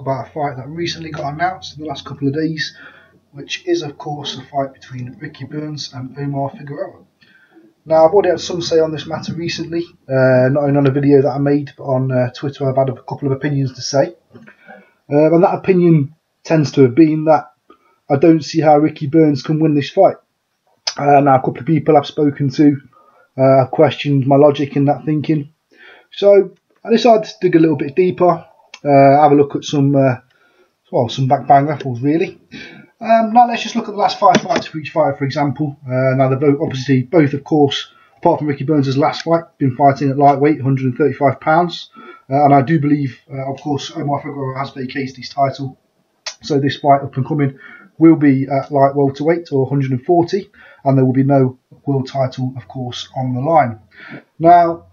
About a fight that recently got announced in the last couple of days, which is of course a fight between Ricky Burns and Omar Figueroa. Now, I've already had some say on this matter recently, not only on a video that I made, but on Twitter I've had a couple of opinions to say. And that opinion tends to have been that I don't see how Ricky Burns can win this fight. Now, a couple of people I've spoken to have questioned my logic in that thinking. So I decided to dig a little bit deeper, have a look at some back-bang raffles really. Now let's just look at the last 5 fights for each fighter, for example. Now they're both, of course, apart from Ricky Burns' last fight, been fighting at lightweight, £135. And I do believe, of course, Omar Figueroa has vacated his title. So this fight up and coming will be at light welterweight, or 140, and there will be no world title, of course, on the line. Now,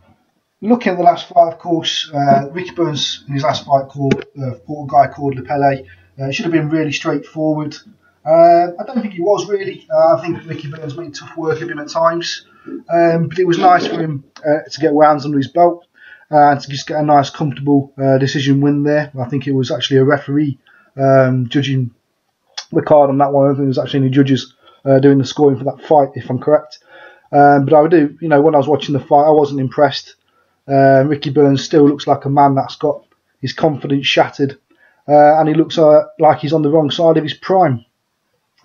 looking at the last fight, of course, Ricky Burns in his last fight fought a guy called Lepele. It should have been really straightforward. I don't think he was really. I think Ricky Burns made tough work of him at times. But it was nice for him to get rounds under his belt and to just get a nice, comfortable decision win there. I think it was actually a referee judging the card on that one. I don't think it was actually any judges doing the scoring for that fight, if I'm correct. But I do, when I was watching the fight, I wasn't impressed. Ricky Burns still looks like a man that's got his confidence shattered, and he looks like he's on the wrong side of his prime.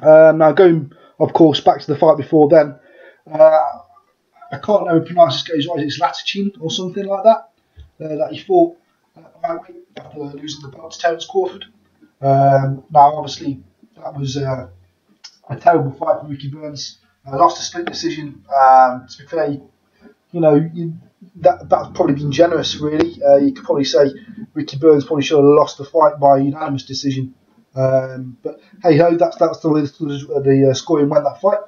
Now, going, of course, back to the fight before then, I can't know pronounce this guy's right. It's Latachin or something like that. That he fought after losing the belt to Terence Crawford. Now, obviously, that was a terrible fight for Ricky Burns. Lost a split decision. To be fair, that's probably been generous, really. You could probably say Ricky Burns probably should have lost the fight by unanimous decision. But hey ho, that's the way the scoring went that fight.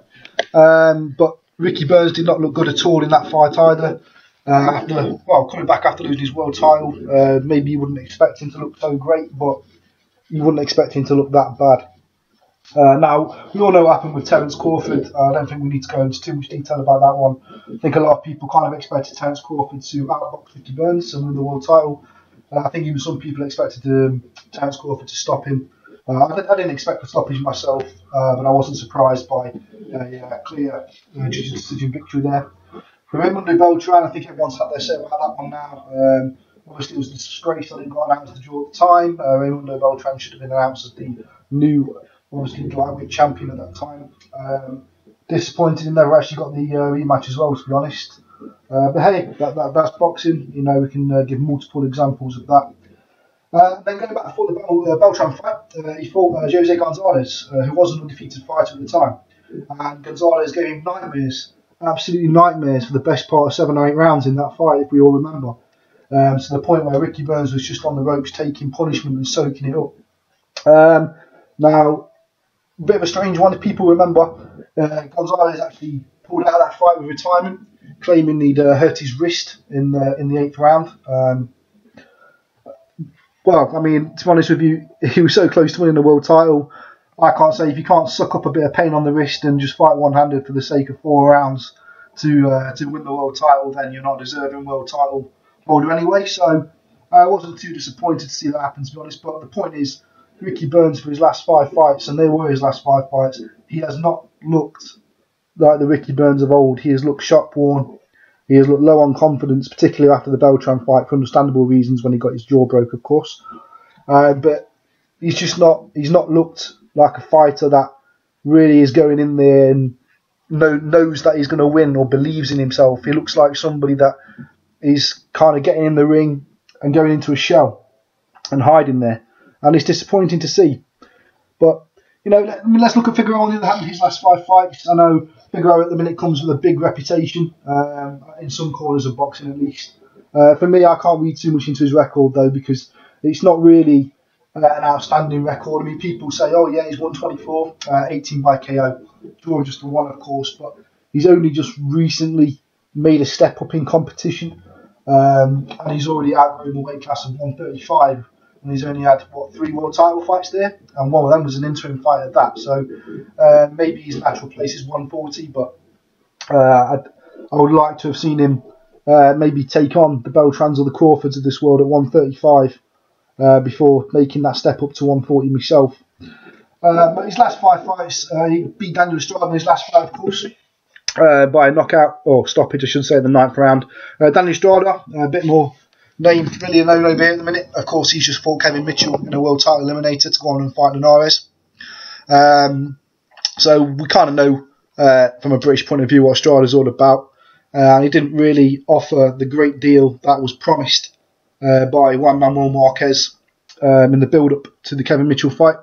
But Ricky Burns did not look good at all in that fight either. Coming back after losing his world title, maybe you wouldn't expect him to look so great, but you wouldn't expect him to look that bad. Now, we all know what happened with Terence Crawford. I don't think we need to go into too much detail about that one. I think a lot of people kind of expected Terence Crawford to outbox Ricky Burns and win the world title. I think even some people expected Terence Crawford to stop him. I didn't expect a stoppage myself, but I wasn't surprised by a clear judges' decision victory there. For Raimundo Beltran, I think everyone's had their say about that one now. Obviously, it was a disgrace that it got announced as the draw at the time. Raimundo Beltran should have been announced as the new, obviously, lightweight champion at that time. Disappointed he never actually got the rematch as well, to be honest. But hey, that's boxing. We can give multiple examples of that. Then going back before the Beltran fight, he fought Jose Gonzalez, who was an undefeated fighter at the time. And Gonzalez gave him nightmares, absolutely nightmares, for the best part of 7 or 8 rounds in that fight, if we all remember. To the point where Ricky Burns was just on the ropes taking punishment and soaking it up. Now, a bit of a strange one, if people remember, Gonzalez actually pulled out of that fight with retirement, claiming he'd hurt his wrist in the 8th round. Well, I mean, to be honest with you, he was so close to winning the world title. I can't say if you can't suck up a bit of pain on the wrist and just fight one-handed for the sake of 4 rounds to win the world title, then you're not deserving world title holder anyway. So I wasn't too disappointed to see that happen, to be honest. But the point is, Ricky Burns, for his last 5 fights, and they were his last 5 fights, he has not looked like the Ricky Burns of old. He has looked shot-worn. He has looked low on confidence, particularly after the Beltran fight, for understandable reasons, when he got his jaw broke, of course. But he's not looked like a fighter that really is going in there and knows that he's going to win or believes in himself. He looks like somebody that is kind of getting in the ring and going into a shell and hiding there. And it's disappointing to see. But, let's look at Figueroa on the other hand, his last 5 fights. I know Figueroa at the minute comes with a big reputation, in some corners of boxing at least. For me, I can't read too much into his record though, because it's not really an outstanding record. I mean, people say, oh yeah, he's 124, 18 by KO. Draw just the one, of course, but he's only just recently made a step up in competition, and he's already outgrown the weight class of 135. And he's only had, 3 world title fights there, and one of them was an interim fight at that. So maybe his natural place is 140, but I would like to have seen him maybe take on the Beltrans or the Crawfords of this world at 135. before making that step up to 140 myself. But his last 5 fights, he beat Daniel Estrada in his last fight, of course, by a knockout, or stoppage, I should say, in the 9th round. Daniel Estrada, a bit more name, really known over here at the minute. Of course, he's just fought Kevin Mitchell in a world title eliminator to go on and fight Linares. So we kind of know from a British point of view what Estrada's all about. He didn't really offer the great deal that was promised by Juan Manuel Marquez in the build-up to the Kevin Mitchell fight.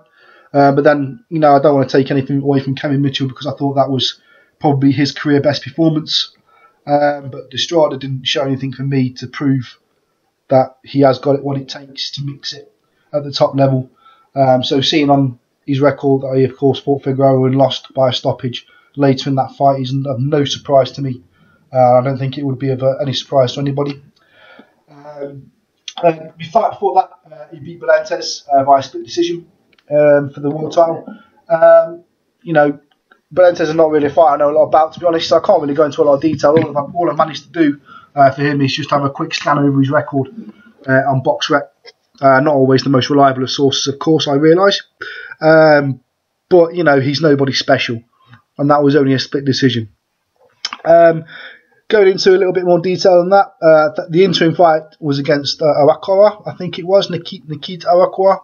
But then, I don't want to take anything away from Kevin Mitchell because I thought that was probably his career best performance. But Estrada didn't show anything for me to prove that he has got what it takes to mix it at the top level. So seeing on his record that he, of course, fought Figueroa and lost by a stoppage later in that fight is of no surprise to me. I don't think it would be of any surprise to anybody. Before that, he beat Belentes by a split decision for the world title. Belentes is not really a fight I know a lot about, to be honest, so I can't really go into a lot of detail. All I've managed to do for him is just have a quick scan over his record on BoxRec. Not always the most reliable of sources, of course, I realise. But, he's nobody special. And that was only a split decision. Going into a little bit more detail than that, the interim fight was against Arakora, I think it was, Nikita Arakora.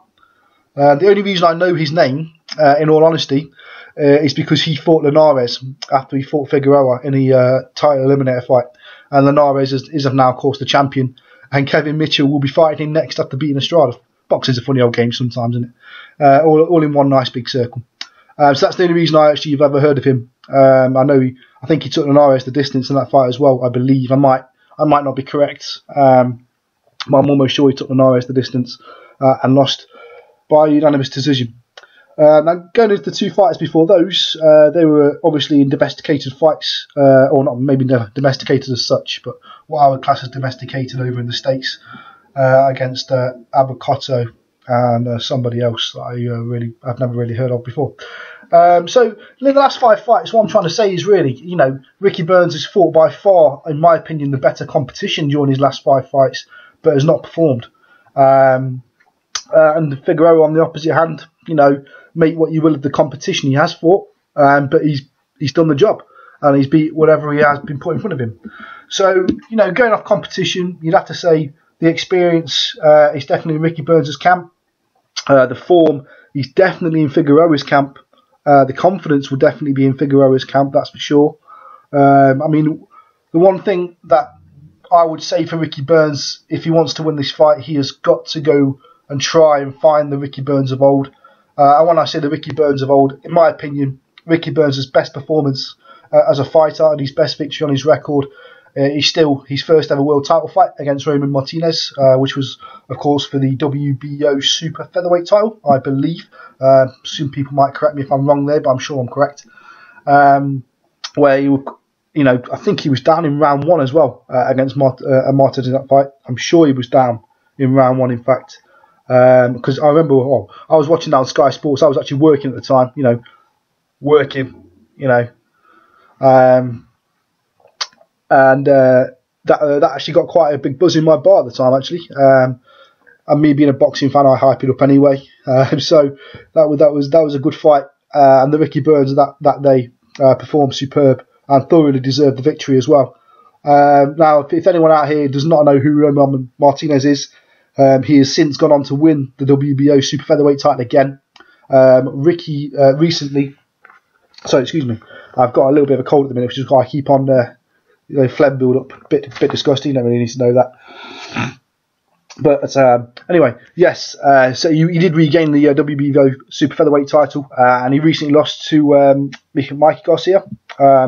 The only reason I know his name, in all honesty, is because he fought Linares after he fought Figueroa in the title eliminator fight. And Linares is now, of course, the champion. And Kevin Mitchell will be fighting him next after beating Estrada. Boxing's a funny old game sometimes, isn't it? All in one nice big circle. So that's the only reason I actually have ever heard of him. I think he took Linares the distance in that fight as well, I believe. I might not be correct. But I'm almost sure he took Linares the distance and lost by unanimous decision. Now, going into the 2 fights before those, they were obviously in domesticated fights, or not maybe never domesticated as such, but what I would class as domesticated over in the States against Abacotto and somebody else that I've never really heard of before. So in the last 5 fights, what I'm trying to say is really, Ricky Burns has fought by far, in my opinion, the better competition during his last 5 fights, but has not performed. And Figueroa on the opposite hand, make what you will of the competition he has fought, but he's done the job and he's beat whatever he has been put in front of him. So, going off competition, you'd have to say the experience is definitely in Ricky Burns' camp. The form is definitely in Figueroa's camp. The confidence will definitely be in Figueroa's camp, that's for sure. The one thing that I would say for Ricky Burns, if he wants to win this fight, he has got to go and try and find the Ricky Burns of old. And when I say the Ricky Burns of old, in my opinion, Ricky Burns' best performance as a fighter and his best victory on his record is still his first ever world title fight against Roman Martinez, which was, of course, for the WBO super featherweight title, I believe. Some people might correct me if I'm wrong there, but I'm sure I'm correct. Where I think he was down in round 1 as well against Martinez in that fight. I'm sure he was down in round 1, in fact. Because I remember, I was watching that on Sky Sports. I was actually working at the time, and that actually got quite a big buzz in my bar at the time, actually. And me being a boxing fan, I hype it up anyway. So that was a good fight, and the Ricky Burns that day performed superb and thoroughly deserved the victory as well. Now, if anyone out here does not know who Roman Martinez is, he has since gone on to win the WBO super featherweight title again. Ricky recently, excuse me, I've got a little bit of a cold at the minute, which is why I keep on phlegm build up. Bit disgusting. You don't really need to know that. But anyway, yes. So he did regain the WBO super featherweight title, and he recently lost to Mikey Garcia,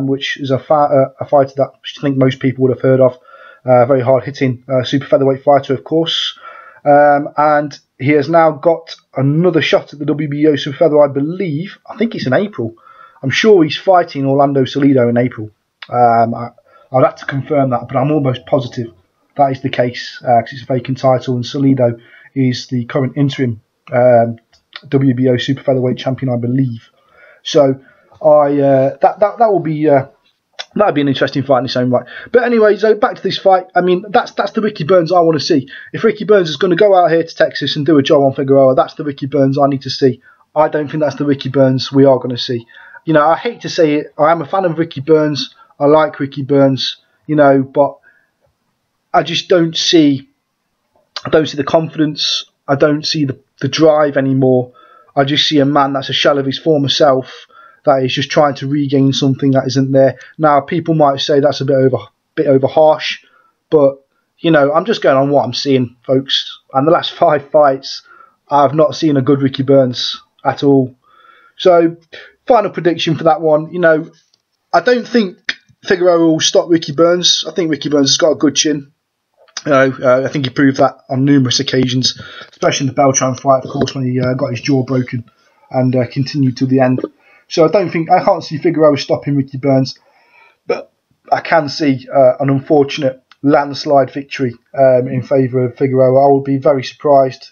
which is a fighter that I think most people would have heard of. Very hard hitting super featherweight fighter, of course. And he has now got another shot at the WBO super featherweight, I believe. I think it's in April. I'm sure he's fighting Orlando Salido in April. I'd have to confirm that, but I'm almost positive that is the case, because it's a vacant title, and Salido is the current interim WBO super featherweight champion, I believe. So that will be That'd be an interesting fight in its own right. But anyway, so back to this fight. I mean, that's the Ricky Burns I want to see. If Ricky Burns is going to go out here to Texas and do a job on Figueroa, that's the Ricky Burns I need to see. I don't think that's the Ricky Burns we are going to see. You know, I hate to say it. I am a fan of Ricky Burns. I like Ricky Burns. You know, but I just don't see. I don't see the confidence. I don't see the drive anymore. I just see a man that's a shell of his former self, that is just trying to regain something that isn't there. Now, people might say that's a bit over harsh, but you know, I'm just going on what I'm seeing, folks. And the last 5 fights, I've not seen a good Ricky Burns at all. So, final prediction for that one. You know, I don't think Figueroa will stop Ricky Burns. I think Ricky Burns has got a good chin. You know, I think he proved that on numerous occasions, especially in the Beltran fight, of course, when he got his jaw broken and continued to the end. So I can't see Figueroa stopping Ricky Burns, but I can see an unfortunate landslide victory in favour of Figueroa. I would be very surprised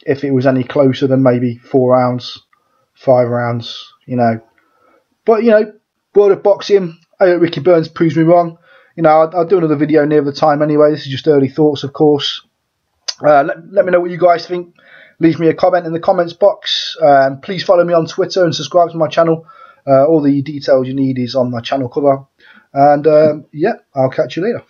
if it was any closer than maybe 4 rounds, 5 rounds, you know. But, you know, world of boxing, I hope Ricky Burns proves me wrong. You know, I'll do another video near the time anyway. This is just early thoughts, of course. Let me know what you guys think. Leave me a comment in the comments box. Please follow me on Twitter and subscribe to my channel. All the details you need is on my channel cover. And yeah, I'll catch you later.